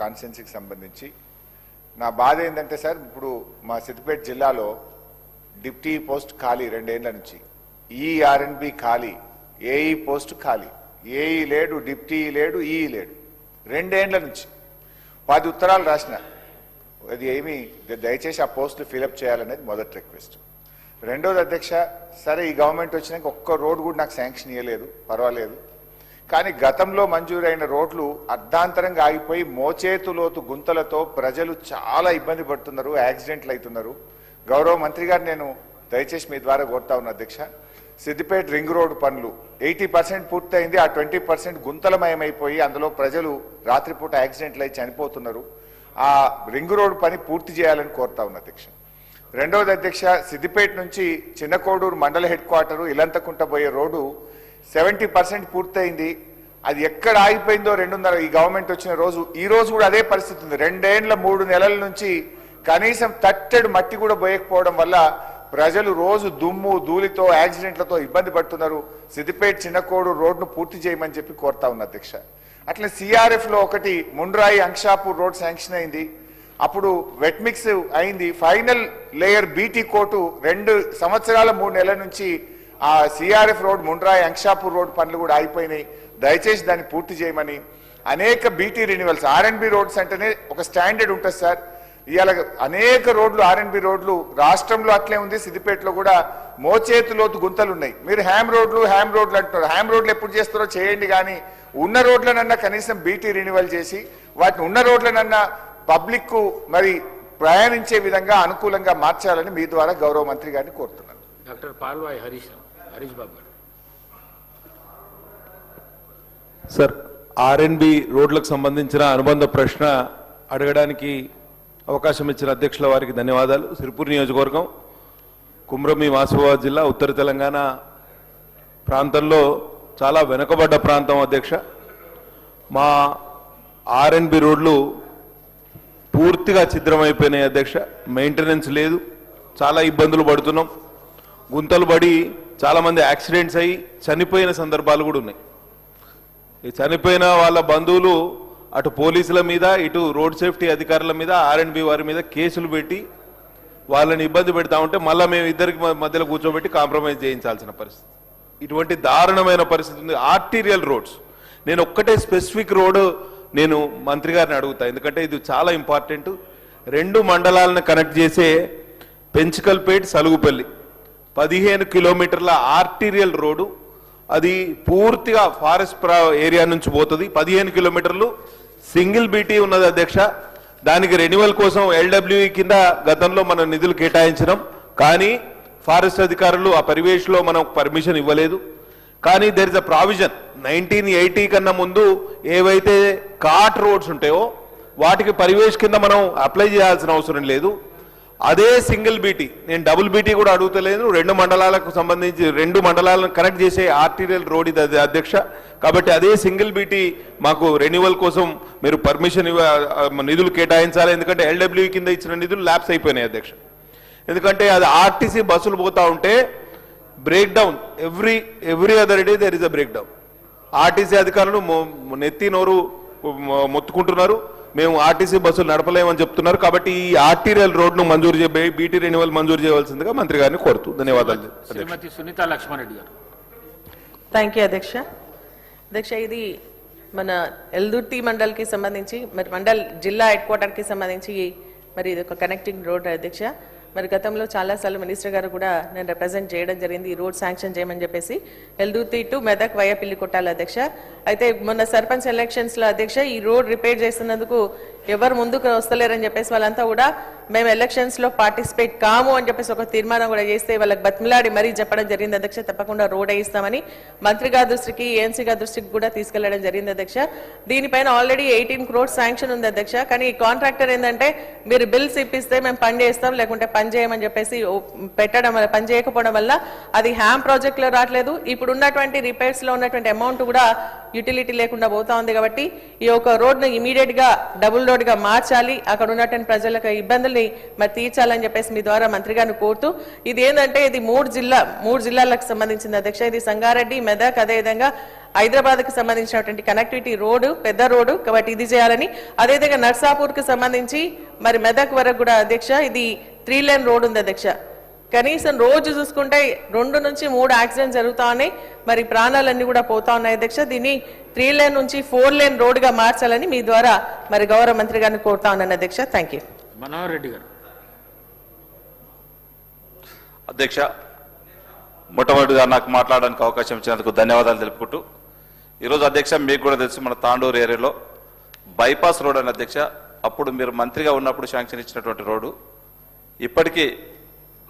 కాన్స్టిట్యున్సీకి సంబంధించి నా బాధ ఏంటంటే సార్, ఇప్పుడు మా సిద్దిపేట జిల్లాలో డిప్టీ పోస్ట్ ఖాళీ 2 ఏళ్ల నుంచి, ఈఆర్ఎన్బి ఖాళీ, ఏఈ పోస్ట్ ఖాళీ, ఏఈ లేడు, డిప్టీ లేడు, ఈఈ లేడు, 2 ఏళ్ల నుంచి 10 ఉత్తరాలు రాసిన. అది ఏమి దయచేసి ఆ పోస్టులు ఫిలప్ చేయాలనేది మొదటి రిక్వెస్ట్. రెండోది అధ్యక్ష, సరే ఈ గవర్నమెంట్ వచ్చినాక ఒక్క రోడ్డు కూడా నాకు శాంక్షన్ ఇవ్వలేదు, పర్వాలేదు, కానీ గతంలో మంజూరైన రోడ్లు అర్ధాంతరంగా ఆగిపోయి మోచేతులోతు గుంతలతో ప్రజలు చాలా ఇబ్బంది పడుతున్నారు, యాక్సిడెంట్లు అవుతున్నారు. గౌరవ మంత్రి గారు నేను దయచేసి మీ ద్వారా కోరుతా ఉన్నా అధ్యక్ష, సిద్దిపేట రింగ్ రోడ్డు పనులు 80% పూర్తయింది, ఆ 20% గుంతలమయమైపోయి అందులో ప్రజలు రాత్రిపూట యాక్సిడెంట్లు అయి చనిపోతున్నారు. ఆ రింగ్ రోడ్డు పని పూర్తి చేయాలని కోరుతా ఉన్నా అధ్యక్ష. రెండవది అధ్యక్ష, సిద్దిపేట నుంచి చిన్నకోడూరు మండల హెడ్ క్వార్టరు ఇలంతకుంట పోయే రోడ్డు 70% పూర్తయింది. అది ఎక్కడ ఆగిపోయిందో 2.5 ఈ గవర్నమెంట్ వచ్చిన రోజు, ఈ రోజు కూడా అదే పరిస్థితి ఉంది. 2 ఏళ్ల 3 నెలల నుంచి కనీసం తట్టెడు మట్టి కూడా పోయకపోవడం వల్ల ప్రజలు రోజు దుమ్ము ధూళితో యాక్సిడెంట్లతో ఇబ్బంది పడుతున్నారు. సిద్దిపేట చిన్నకోడూరు రోడ్ను పూర్తి చేయమని చెప్పి కోరుతా ఉన్నా అధ్యక్ష. అట్లా సిఆర్ఎఫ్ లో ఒకటి ముండ్రాయి అంక్షాపూర్ రోడ్ శాంక్షన్ అయింది, అప్పుడు వెట్ మిక్స్ అయింది. ఫైనల్ లేయర్ బీటీ కోటు 2 సంవత్సరాల 3 నెలల నుంచి ఆ CRF road Mundrai Ankshapur road పనులు కూడా అయిపోయినాయి. దయచేసి దాన్ని పూర్తి చేయమని. అనేక బీటీ రెన్యువల్స్, ఆర్ఎన్బి రోడ్స్ అంటేనే ఒక స్టాండర్డ్ ఉంటుంది సార్. ఇవాళ అనేక రోడ్లు ఆర్ఎన్బి రోడ్లు రాష్ట్రంలో అట్లే ఉంది, సిద్దిపేటలో కూడా మోచేతులోతు గుంతలు ఉన్నాయి. మీరు హ్యామ్ రోడ్లు అంటున్నారు. హ్యామ్ రోడ్లు ఎప్పుడు చేస్తారో చేయండి, కానీ ఉన్న రోడ్లనన్నా కనీసం బీటీ రెన్యువల్ చేసి వాటిని ఉన్న రోడ్లనన్నా పబ్లిక్ కు మరి ప్రయాణించే విధంగా అనుకూలంగా మార్చాలని మీ ద్వారా గౌరవ మంత్రి గారిని కోరుతున్నాను. డాక్టర్ పాల్వాయి హరీష్ బాబు గారు. సార్, ఆర్ఎన్బి రోడ్లకు సంబంధించిన అనుబంధ ప్రశ్న అడగడానికి అవకాశం ఇచ్చిన అధ్యక్షుల వారికి ధన్యవాదాలు. సిరిపూర్ నియోజకవర్గం కుమ్రమి మాసిఫాబాద్ జిల్లా ఉత్తర తెలంగాణ ప్రాంతంలో చాలా వెనుకబడ్డ ప్రాంతం అధ్యక్ష. మా ఆర్ఎన్బి రోడ్లు పూర్తిగా ఛిద్రమైపోయినాయి అధ్యక్ష. మెయింటెనెన్స్ లేదు, చాలా ఇబ్బందులు పడుతున్నాం. గుంతలు పడి చాలామంది యాక్సిడెంట్స్ అయ్యి చనిపోయిన సందర్భాలు కూడా ఉన్నాయి. ఈ చనిపోయిన వాళ్ళ బంధువులు అటు పోలీసుల మీద ఇటు రోడ్ సేఫ్టీ అధికారుల మీద ఆర్ఎన్బి వారి మీద కేసులు పెట్టి వాళ్ళని ఇబ్బంది పెడతా ఉంటే మళ్ళీ మేము ఇద్దరికి మధ్యలో కూర్చోబెట్టి కాంప్రమైజ్ చేయించాల్సిన పరిస్థితి. ఇటువంటి దారుణమైన పరిస్థితి ఉంది. ఆర్టీరియల్ రోడ్స్, నేను ఒక్కటే స్పెసిఫిక్ రోడ్డు నేను మంత్రి గారిని అడుగుతా, ఎందుకంటే ఇది చాలా ఇంపార్టెంట్. 2 మండలాలను కనెక్ట్ చేసే పెంచుకల్పేట్ సలుగుపల్లి 15 కిలోమీటర్ల ఆర్టీరియల్ రోడ్డు. అది పూర్తిగా ఫారెస్ట్ ఏరియా నుంచి పోతుంది. 15 కిలోమీటర్లు సింగిల్ బీటీ ఉన్నది అధ్యక్ష. దానికి రెన్యువల్ కోసం ఎల్డబ్ల్యూఈ కింద గతంలో మనం నిధులు కేటాయించినాం, కానీ ఫారెస్ట్ అధికారులు ఆ పరివేష్లో మనకు పర్మిషన్ ఇవ్వలేదు. కానీ దెర్ ఇస్ అ ప్రావిజన్ 1980 కన్నా ముందు ఏవైతే కాట్ రోడ్స్ ఉంటాయో వాటికి పరివేష్ కింద మనం అప్లై చేయాల్సిన అవసరం లేదు. అదే సింగిల్ బీటీ, నేను డబుల్ బీటీ కూడా అడుగుతలేదు, 2 మండలాలకు సంబంధించి 2 మండలాలను కనెక్ట్ చేసే ఆర్టీరియల్ రోడ్ ఇది అధ్యక్ష. కాబట్టి అదే సింగిల్ బీటీ మాకు రెన్యువల్ కోసం మీరు పర్మిషన్ నిధులు కేటాయించాలి. ఎందుకంటే ఎల్డబ్ల్యూఈ కింద ఇచ్చిన నిధులు ల్యాప్స్ అయిపోయినాయి అధ్యక్ష. ఎందుకంటే అది ఆర్టీసీ బస్సులు పోతా ఉంటే break down every other day there is a break down. RTC అధికారులు నెత్తి నోరు మొత్తుకుంటున్నారు, మేము ఆర్టీసీ బస్సులు నడపలేమని చెప్తున్నారు. కాబట్టి ఈ ఆర్టీరియల్ రోడ్ను మంజూరు చేయ బీటీ రెన్యువల్ మంజూరు చేయవలసిందిగా మంత్రి గారిని కోరుతూ ధన్యవాదాలు. శ్రీమతి సునీత లక్ష్మారెడ్డి గారు. థ్యాంక్ యూ అధ్యక్ష. అధ్యక్ష, ఇది మన ఎల్దుర్తి మండల్కి సంబంధించి మరి జిల్లా హెడ్ క్వార్టర్కి సంబంధించి మరి ఇది ఒక కనెక్టింగ్ రోడ్ అధ్యక్ష. మరి గతంలో చాలాసార్లు మినిస్టర్ గారు కూడా నేను రిప్రజెంట్ చేయడం జరిగింది ఈ రోడ్ శాంక్షన్ చేయమని చెప్పేసి. ఎల్దుర్తి టు మెదక్ వయ పిల్లి కొట్టాలి అధ్యక్ష. అయితే మొన్న సర్పంచ్ ఎలక్షన్స్లో అధ్యక్ష ఈ రోడ్ రిపేర్ చేస్తున్నందుకు ఎవరు ముందుకు వస్తలేరని చెప్పేసి వాళ్ళంతా కూడా మేము ఎలక్షన్స్లో పార్టిసిపేట్ కాము అని చెప్పేసి ఒక తీర్మానం కూడా చేస్తే వాళ్ళకి బతిమలాడి మరీ చెప్పడం జరిగింది అధ్యక్ష. తప్పకుండా రోడ్ వేయిస్తామని మంత్రి గారి దృష్టికి, ఏఎన్సీ గారి దృష్టికి కూడా తీసుకెళ్లడం జరిగింది అధ్యక్ష. దీనిపైన ఆల్రెడీ 18 crores శాంక్షన్ ఉంది అధ్యక్ష. కానీ ఈ కాంట్రాక్టర్ ఏంటంటే మీరు బిల్స్ ఇప్పిస్తే మేము పని చేస్తాం, లేకుంటే పని చేయమని చెప్పేసి పని చేయకపోవడం వల్ల అది హ్యామ్ ప్రాజెక్ట్ లో రావట్లేదు. ఇప్పుడు ఉన్నటువంటి రిపేర్స్ లో ఉన్నటువంటి అమౌంట్ కూడా యూటిలిటీ లేకుండా పోతా ఉంది. కాబట్టి ఈ యొక్క రోడ్ను ఇమీడియట్ గా డబుల్ రోడ్ గా మార్చాలి, అక్కడ ఉన్నటువంటి ప్రజలకు ఇబ్బందుల్ని మరి తీర్చాలని చెప్పేసి మీ ద్వారా మంత్రి గారిని కోరుతూ, ఇది ఏంటంటే ఇది 3 జిల్లాలకు సంబంధించింది అధ్యక్ష. ఇది సంగారెడ్డి, మెదక్, అదేవిధంగా హైదరాబాద్కు సంబంధించినటువంటి కనెక్టివిటీ రోడ్డు పెద్ద రోడ్డు కాబట్టి ఇది చేయాలని, అదేవిధంగా నర్సాపూర్కు సంబంధించి మరి మెదక్ వరకు కూడా అధ్యక్ష ఇది 3 లేన్ రోడ్ ఉంది అధ్యక్ష. కనీసం రోజు చూసుకుంటే 2 నుంచి 3 యాక్సిడెంట్స్ జరుగుతా ఉన్నాయి, మరి ప్రాణాలన్నీ కూడా పోతా ఉన్నాయి అధ్యక్ష. దీన్ని 3 లేన్ నుంచి 4 లేన్ రోడ్డుగా మార్చాలని మీ ద్వారా మరి గౌరవ మంత్రి గారిని కోరుతా ఉన్నాను అధ్యక్ష. Thank you. మనోహర్ రెడ్డి గారు. అధ్యక్ష, మొట్టమొదటిగా నాకు మాట్లాడడానికి అవకాశం ఇచ్చినందుకు ధన్యవాదాలు తెలుపుకుంటూ, ఈరోజు అధ్యక్ష మీకు కూడా తెలుసు మన తాండూరు ఏరియాలో బైపాస్ రోడ్ అని అధ్యక్ష, అప్పుడు మీరు మంత్రిగా ఉన్నప్పుడు శాంక్షన్ ఇచ్చినటువంటి రోడ్డు ఇప్పటికీ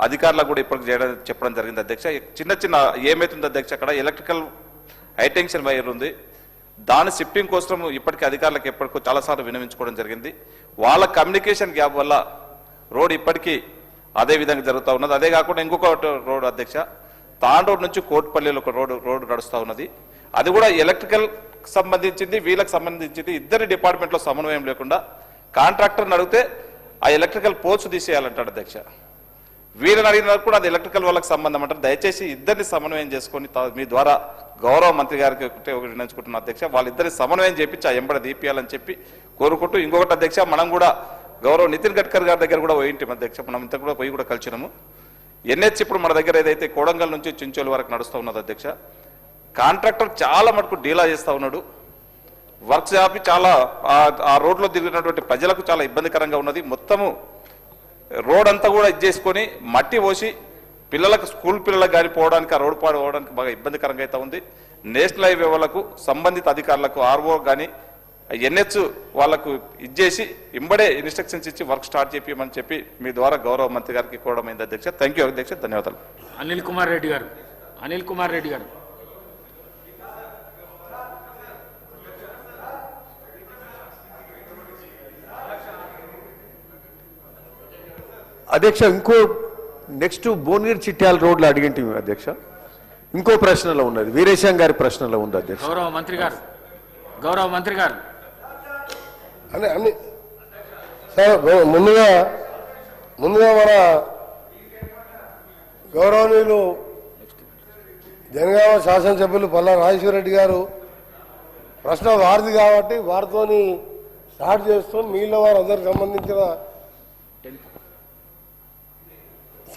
అధికారులకు కూడా ఇప్పటికి చెప్పడం జరిగింది అధ్యక్ష. చిన్న ఏమైతుంది అధ్యక్ష, అక్కడ ఎలక్ట్రికల్ హైటెన్షన్ వైర్ ఉంది, దాని షిఫ్టింగ్ కోసం ఇప్పటికీ అధికారులకు ఎప్పటికో చాలాసార్లు విన్నవించుకోవడం జరిగింది. వాళ్ళ కమ్యూనికేషన్ గ్యాప్ వల్ల రోడ్ ఇప్పటికీ అదే విధంగా జరుగుతూ ఉన్నది. అదే కాకుండా ఇంకొక రోడ్ అధ్యక్ష, తాండూరు నుంచి కోట్పల్లిలో ఒక రోడ్డు నడుస్తూ ఉన్నది, అది కూడా ఎలక్ట్రికల్ సంబంధించింది, వీళ్ళకి సంబంధించింది. ఇద్దరి డిపార్ట్మెంట్లో సమన్వయం లేకుండా కాంట్రాక్టర్ని అడిగితే ఆ ఎలక్ట్రికల్ పోల్స్ తీసేయాలంటాడు అధ్యక్ష. వీళ్ళని అడిగిన కూడా అది ఎలక్ట్రికల్ వాళ్ళకి సంబంధం అంటారు. దయచేసి ఇద్దరిని సమన్వయం చేసుకొని మీ ద్వారా గౌరవ మంత్రి గారికి వినియోగించుకుంటున్న అధ్యక్ష, వాళ్ళిద్దరిని సమన్వయం చేపించి ఆ ఎంబడి దీపియాలని చెప్పి కోరుకుంటూ, ఇంకొకటి అధ్యక్ష, మనం కూడా గౌరవ నితిన్ గడ్కరీ గారి దగ్గర కూడా పోయింటాం అధ్యక్ష, మనం ఇంత కూడా పోయి కూడా కలిసినాము. ఎన్హెచ్ ఇప్పుడు మన దగ్గర ఏదైతే కోడంగల్ నుంచి చించోలి వరకు నడుస్తూ ఉన్నది అధ్యక్ష, కాంట్రాక్టర్ చాలా మటుకు డీలా చేస్తూ ఉన్నాడు. వర్క్స్ ఆపి చాలా ఆ రోడ్లో తిరిగినటువంటి ప్రజలకు చాలా ఇబ్బందికరంగా ఉన్నది. మొత్తము రోడ్ అంతా కూడా ఇది చేసుకొని మట్టి పోసి పిల్లలకు స్కూల్ పిల్లలకు కానీ పోవడానికి ఆ రోడ్ పోవడానికి బాగా ఇబ్బందికరంగా అయితే ఉంది. నేషనల్ హైవే వాళ్ళకు సంబంధిత అధికారులకు ఆర్ఓ కానీ ఎన్హెచ్ వాళ్ళకు ఇచ్చేసి ఇంబడే ఇన్స్ట్రక్షన్స్ ఇచ్చి వర్క్ స్టార్ట్ చేయమని చెప్పి మీ ద్వారా గౌరవ మంత్రి గారికి కోరడం అయింది అధ్యక్ష. థ్యాంక్ యూ అధ్యక్ష, ధన్యవాదాలు. అనిల్ కుమార్ రెడ్డి గారు. అనిల్ కుమార్ రెడ్డి గారు. అధ్యక్ష, ఇంకో నెక్స్ట్ భువనగిరి చిట్యాల రోడ్లు అడిగింటి అధ్యక్ష, ఇంకో ప్రశ్నలో ఉన్నది, వీరేశం గారి ప్రశ్నలో ఉంది అధ్యక్ష. గౌరవ మంత్రి గారు. గౌరవ మంత్రి గారు. అన్ని సార్, ముందుగా మన గౌరవనీయులు జనగామ శాసనసభ్యులు పల్లా రాజేశ్వరరెడ్డి గారు ప్రశ్న వారిది కాబట్టి వారితోని స్టార్ట్ చేస్తూ మిగిలిన వారందరికి సంబంధించిన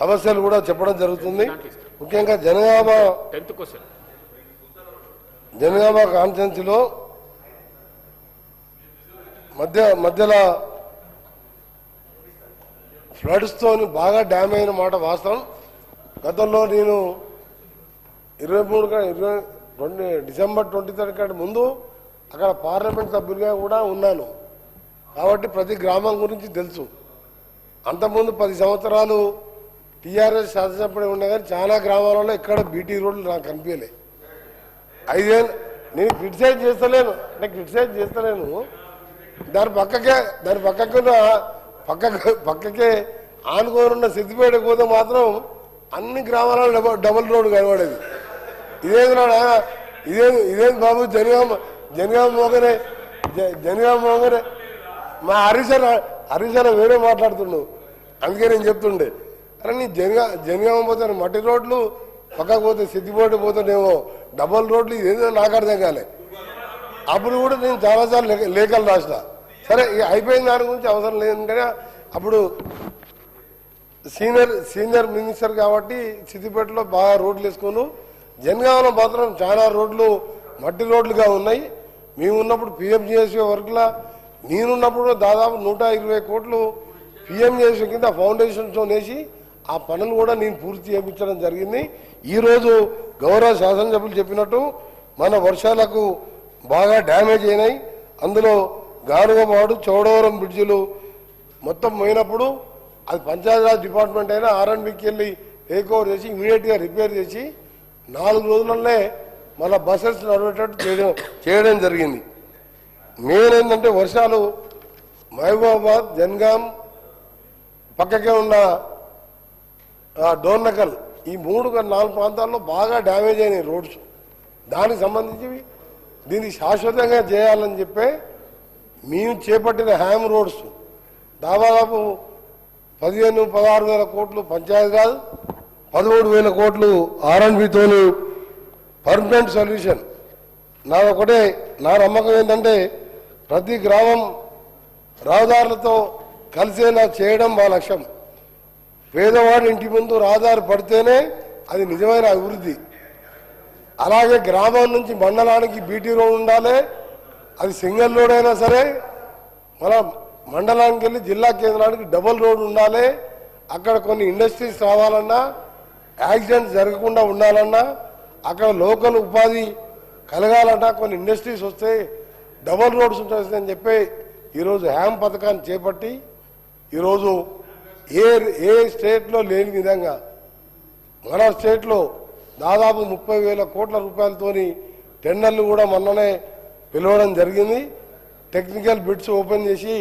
సమస్యలు కూడా చెప్పడం జరుగుతుంది. ముఖ్యంగా జనగామ కాన్స్టిట్యున్సీలో మధ్యలో ఫ్లడ్స్తో బాగా డ్యామ్ అయిన మాట వాస్తవం. గతంలో నేను 23 డిసెంబర్ 23 కంటే ముందు అక్కడ పార్లమెంట్ సభ్యులుగా కూడా ఉన్నాను కాబట్టి ప్రతి గ్రామం గురించి తెలుసు. అంతకుముందు 10 సంవత్సరాలు టీఆర్ఎస్ శాసనసభ్యుడు ఉన్నా కానీ చాలా గ్రామాలలో ఎక్కడ బీటీ రోడ్లు నాకు కనిపించలే. 5 ఏళ్ళు నేను క్రిటిసైజ్ చేస్తలేను, దాని పక్కకే ఆనుకోనున్న సిద్దిపేట పోతే మాత్రం అన్ని గ్రామాలలో డబుల్ రోడ్డు కనబడేది. ఇదేం బాబు జనగామ మోగనే మా హరీశన వేరే మాట్లాడుతున్నావు, అందుకే నేను చెప్తుండే అరే నీ జనగామ పోతే మట్టి రోడ్లు, పక్కకు పోతే సిద్దిపేట పోతేనేమో డబల్ రోడ్లు, ఇదేదో నాకు అర్థం కాలే. అప్పుడు కూడా నేను చాలాసార్లు లేఖలు రాసిన. సరే అయిపోయిన దాని గురించి అవసరం లేదు కానీ అప్పుడు సీనియర్ మినిస్టర్ కాబట్టి సిద్దిపేటలో బాగా రోడ్లు వేసుకోను, జనగామలో మాత్రం చాలా రోడ్లు మట్టి రోడ్లుగా ఉన్నాయి. మేము ఉన్నప్పుడు పిఎంజిఎస్ఏ వర్క్లా నేనున్నప్పుడు దాదాపు 120 కోట్లు పిఎంజిఎస్ఏ కింద ఫౌండేషన్తో వేసి ఆ పనులు కూడా నేను పూర్తి చేయించడం జరిగింది. ఈరోజు గౌరవ శాసనసభ్యులు చెప్పినట్టు మన వర్షాలకు బాగా డ్యామేజ్ అయినాయి. అందులో గానుగపాడు చౌడవరం బ్రిడ్జిలు మొత్తం పోయినప్పుడు అది పంచాయతీరాజ్ డిపార్ట్మెంట్ అయినా ఆర్ఎండ్బికి వెళ్ళి టేక్ ఓవర్ చేసి ఇమీడియట్గా రిపేర్ చేసి 4 రోజులనే మళ్ళీ బస్సెస్ నడిపేటట్టు చేయడం జరిగింది. మెయిన్ ఏంటంటే వర్షాలు మహబూబాబాద్ జనగాం పక్కకే ఉన్న డోర్నకల్ ఈ 3-4 ప్రాంతాల్లో బాగా డ్యామేజ్ అయినాయి రోడ్స్. దానికి సంబంధించి దీన్ని శాశ్వతంగా చేయాలని చెప్పే మేము చేపట్టిన హ్యామ్ రోడ్స్ దాదాపు 15-16 వేల కోట్లు పంచాయతీరాజ్, 13,000 కోట్లు ఆర్ఎండ్బితో పర్మనెంట్ సొల్యూషన్ నాదొకటే నా నమ్మకం ఏంటంటే ప్రతి గ్రామం రహదారులతో కలిసేలా చేయడం మా లక్ష్యం. పేదవాడి ఇంటి ముందు రహదారి పడితేనే అది నిజమైన అభివృద్ధి. అలాగే గ్రామం నుంచి మండలానికి బీటీ రోడ్ ఉండాలి. అది సింగిల్ రోడ్ అయినా సరే మన మండలానికి వెళ్ళి జిల్లా కేంద్రానికి డబుల్ రోడ్ ఉండాలి. అక్కడ కొన్ని ఇండస్ట్రీస్ రావాలన్నా, యాక్సిడెంట్స్ జరగకుండా ఉండాలన్నా, అక్కడ లోకల్ ఉపాధి కలగాలన్నా కొన్ని ఇండస్ట్రీస్ వస్తే డబుల్ రోడ్స్ ఉంటాయని చెప్పి ఈరోజు హ్యామ్ పథకాన్ని చేపట్టి ఈరోజు ఏ స్టేట్లో లేని విధంగా మన స్టేట్లో దాదాపు 30,000 కోట్ల రూపాయలతోని టెండర్లు కూడా మొన్ననే పిలవడం జరిగింది. టెక్నికల్ బిడ్స్ ఓపెన్ చేసి